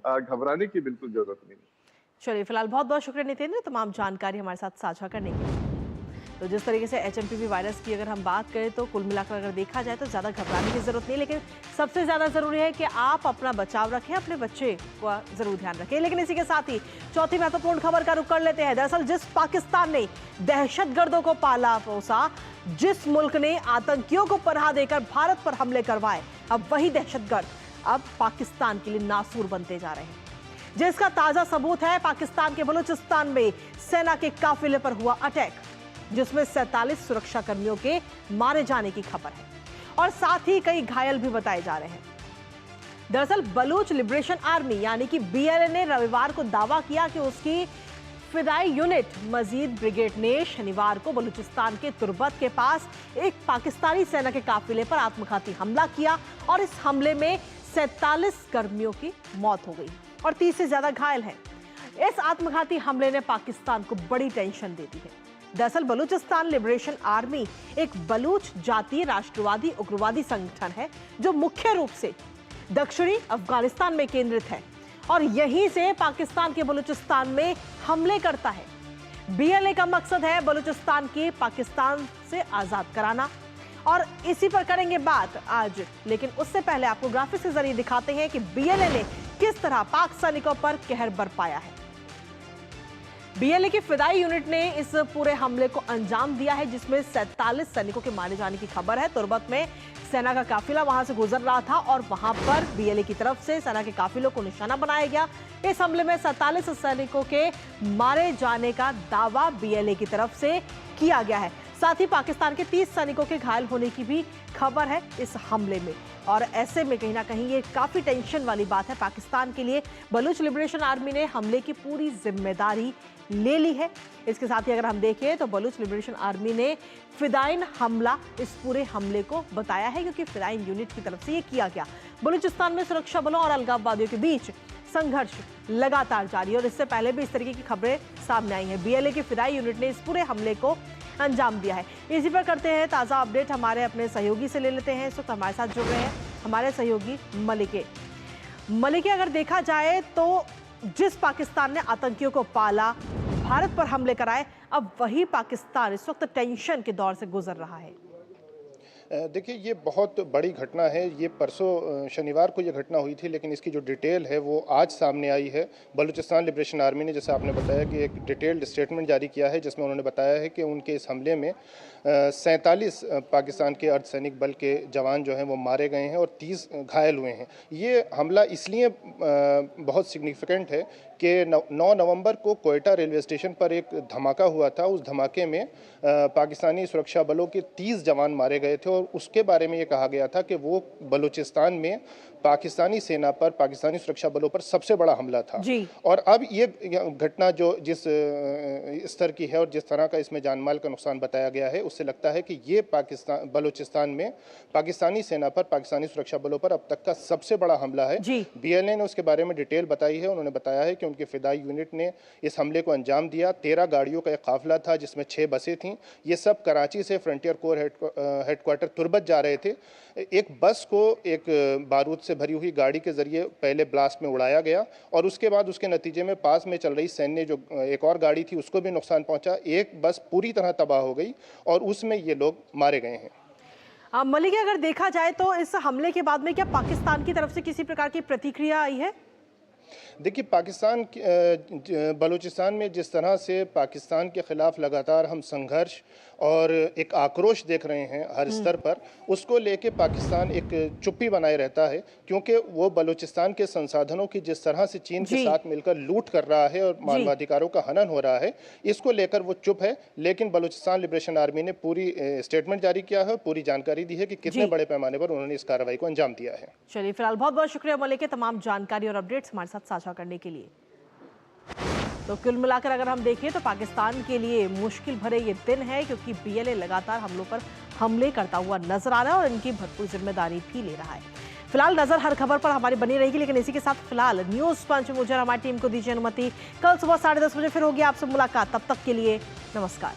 घबराने की बिल्कुल जरूरत नहीं। चलिए, फिलहाल बहुत बहुत शुक्रिया नितेंद्र, तमाम जानकारी हमारे साथ साझा करने के लिए। तो जिस तरीके से HMPV वायरस की अगर हम बात करें तो कुल मिलाकर अगर देखा जाए तो ज़्यादा घबराने की ज़रूरत नहीं, लेकिन सबसे ज़्यादा ज़रूरी है कि आप अपना बचाव रखें, अपने बच्चे का ज़रूर ध्यान रखें। लेकिन इसी के साथ ही चौथी महत्वपूर्ण खबर का रुख कर लेते हैं। दरअसल जिस पाकिस्तान ने दहशतगर्दों को पाला पोसा, जिस मुल्क ने आतंकियों को पनाह देकर भारत पर हमले करवाए, अब वही दहशतगर्द अब पाकिस्तान के लिए नासूर बनते जा रहे हैं। जिसका ताजा सबूत है पाकिस्तान के बलूचिस्तान में सेना के काफिले पर हुआ अटैक, जिसमें 47 सुरक्षा कर्मियों के मारे जाने की खबर है और साथ ही कई घायल भी बताए जा रहे हैं। दरअसल बलूच लिबरेशन आर्मी यानी कि BLA ने रविवार को दावा किया कि उसकी फिदाई यूनिट मजीद ब्रिगेड ने शनिवार को बलूचिस्तान के तुर्बत के पास एक पाकिस्तानी सेना के काफिले पर आत्मघाती हमला किया और इस हमले में 47 कर्मियों की मौत हो गई और 30 से ज्यादा घायल हैं। इस आत्मघाती हमले ने पाकिस्तान को बड़ी टेंशन दे दी है। दरअसल बलूचिस्तान लिबरेशन आर्मी एक बलूच जातीय राष्ट्रवादी उग्रवादी संगठन है जो मुख्य रूप से दक्षिणी अफगानिस्तान में केंद्रित है और यहीं से पाकिस्तान के बलूचिस्तान में हमले करता है। BLA का मकसद है बलूचिस्तान की पाकिस्तान से आजाद कराना और इसी पर करेंगे बात आज। लेकिन उससे पहले आपको ग्राफिक्स के जरिए दिखाते हैं कि BLA ने किस तरह पाक सैनिकों पर कहर बरपाया है। BLA की फिदाई यूनिट ने इस पूरे हमले को अंजाम दिया है, जिसमें 47 सैनिकों के मारे जाने की खबर है। तुर्बत में सेना का काफिला वहां से गुजर रहा था और वहां पर BLA की तरफ से सेना के काफिलों को निशाना बनाया गया। इस हमले में 47 सैनिकों के मारे जाने का दावा BLA की तरफ से किया गया है। साथ ही पाकिस्तान के 30 सैनिकों के घायल होने की भी खबर है इस हमले में और ऐसे में कहीं ना कहीं ये काफी टेंशन वाली बात है पाकिस्तान के लिए। बलूच लिबरेशन आर्मी ने हमले की पूरी जिम्मेदारी ले ली है। इसके साथ ही अगर हम देखें तो बलूच लिबरेशन आर्मी ने फिदाइन हमला इस पूरे हमले को बताया है, क्योंकि फिदाइन यूनिट की तरफ से ये किया गया। बलूचिस्तान में सुरक्षा बलों और अलगाववादियों के बीच संघर्ष लगातार जारी है और इससे पहले भी इस तरीके की खबरें सामने आई हैं। BLA की फिदाई यूनिट ने इस पूरे हमले को अंजाम दिया है। इसी पर करते हैं ताज़ा अपडेट, हमारे अपने सहयोगी से ले लेते हैं। इस वक्त हमारे साथ जुड़ रहे हैं हमारे सहयोगी मलिके। अगर देखा जाए तो जिस पाकिस्तान ने आतंकियों को पाला, भारत पर हमले कराए, अब वही पाकिस्तान इस वक्त टेंशन के दौर से गुजर रहा है। देखिए, ये बहुत बड़ी घटना है। ये परसों शनिवार को ये घटना हुई थी, लेकिन इसकी जो डिटेल है वो आज सामने आई है। बलूचिस्तान लिबरेशन आर्मी ने, जैसे आपने बताया, कि एक डिटेल्ड स्टेटमेंट जारी किया है, जिसमें उन्होंने बताया है कि उनके इस हमले में 47 पाकिस्तान के अर्धसैनिक बल के जवान जो हैं वो मारे गए हैं और 30 घायल हुए हैं। ये हमला इसलिए बहुत सिग्निफिकेंट है कि 9 नवंबर को कोयटा रेलवे स्टेशन पर एक धमाका हुआ था। उस धमाके में पाकिस्तानी सुरक्षा बलों के 30 जवान मारे गए थे और उसके बारे में ये कहा गया था कि वो बलूचिस्तान में पाकिस्तानी सेना पर, पाकिस्तानी सुरक्षा बलों पर सबसे बड़ा हमला था। और अब ये घटना जो जिस स्तर की है और जिस तरह का इसमें जानमाल का नुकसान बताया गया है, उससे लगता है कि ये बलूचिस्तान में पाकिस्तानी सेना पर, पाकिस्तानी सुरक्षा बलों पर अब तक का सबसे बड़ा हमला है। BLA ने उसके बारे में डिटेल बताई है। उन्होंने बताया है कि उनकी फिदाई यूनिट ने इस हमले को अंजाम दिया। 13 गाड़ियों का एक काफिला था, जिसमें 6 बसें थीं। ये सब कराची से फ्रंटियर कोर हेडक्वार्टर तुर्बत जा रहे थे। एक बस को एक बारूद से भरी हुई गाड़ी के जरिए पहले ब्लास्ट में उड़ाया गया और उसके बाद उसके नतीजे में पास में चल रही सैन्य जो एक और गाड़ी थी उसको भी नुकसान पहुंचा। एक बस पूरी तरह तबाह हो गई और उसमें ये लोग मारे गए हैं। मलिक, अगर देखा जाए तो इस हमले के बाद में क्या पाकिस्तान की तरफ से किसी प्रकार की प्रतिक्रिया आई है? देखिए, बलूचिस्तान में जिस तरह से पाकिस्तान के खिलाफ लगातार हम संघर्ष और एक आक्रोश देख रहे हैं हर स्तर पर, उसको लेके पाकिस्तान एक चुप्पी बनाए रहता है, क्योंकि वो बलूचिस्तान के संसाधनों की जिस तरह से चीन के साथ मिलकर लूट कर रहा है और मानवाधिकारों का हनन हो रहा है, इसको लेकर वो चुप है। लेकिन बलूचिस्तान लिबरेशन आर्मी ने पूरी स्टेटमेंट जारी किया है, पूरी जानकारी दी है कि कितने बड़े पैमाने पर उन्होंने इस कार्रवाई को अंजाम दिया है। चलिए, फिलहाल बहुत बहुत शुक्रिया मलिक, तमाम जानकारी और अपडेट्स हमारे साथ साझा करने के लिए। तो कुल मिलाकर अगर हम देखें तो पाकिस्तान के लिए मुश्किल भरे ये दिन है, क्योंकि BLA लगातार हमलों पर हमले करता हुआ नजर आ रहा है और इनकी भरपूर जिम्मेदारी भी ले रहा है। फिलहाल नजर हर खबर पर हमारी बनी रहेगी, लेकिन इसी के साथ फिलहाल न्यूज पंच मुझे हमारी टीम को दीजिए अनुमति। कल सुबह 10:30 बजे फिर होगी आपसे मुलाकात। तब तक के लिए नमस्कार।